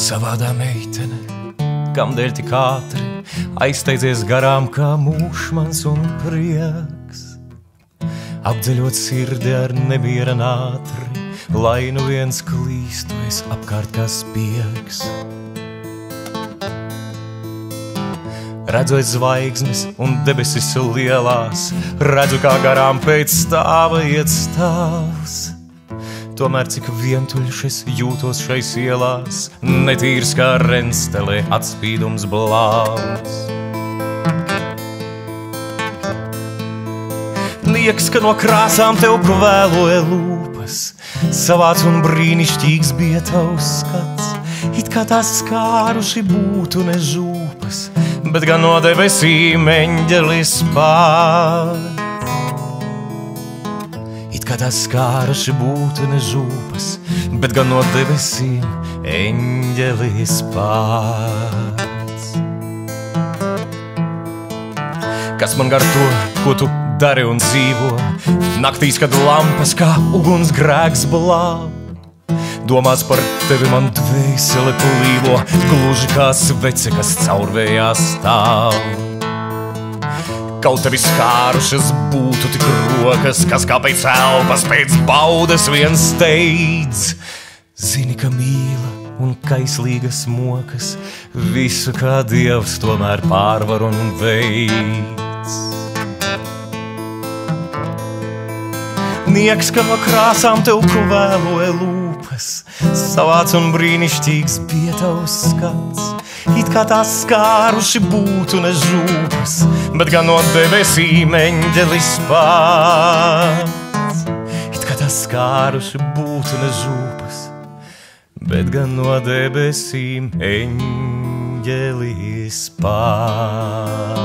savādā meitene, kamdēļ tik ātri aizteidzies garām kā mūžmans un prieks. Apdzeļot sirdi ar nemiera nātri, lai nu viens klīstu es apkārt kā spiegs. Redzot zvaigznes un debesis lielās, redzu, kā garām pēc stāva iet stāvs. Tomēr cik vientuļš es jūtos šais ielās, netīrs kā renstelē atspīdums blāvs. Liekas, ka no krāsām tev kvēloja lūpas, savāds un brīnišķīgs bija tavs skats, it kā tās skāruši būtu ne žūpas, bet gan no debesīm eņģelis pats. It kā tās skāruši būtu ne žūpas, bet gan no debesīm eņģelis pats. Kas man gar to, ko tu dari un dzīvo, naktīs, kad lampas kā ugunsgrēks blāv, domās par tevi man dvēsele plīvo, gluži kā svece, kas caurvējā stāv. Kaut tevi skārušas būtu tik rokas, kas kā pēc elpas, pēc baudas vien steidz. Zini, ka mīla un kaislīgas mokas visu kā Dievs tomēr pārvar un veids. Nieks, ka no krāsām tev kvēloja lūpas, savāds un brīnišķīgs bija tavs skats, it kā tās skāruši būtu ne žūpas, bet gan no debesīm eņģelis pats. It kā tās skāruši būtu ne žūpas, bet gan no debesīm eņģelis pats.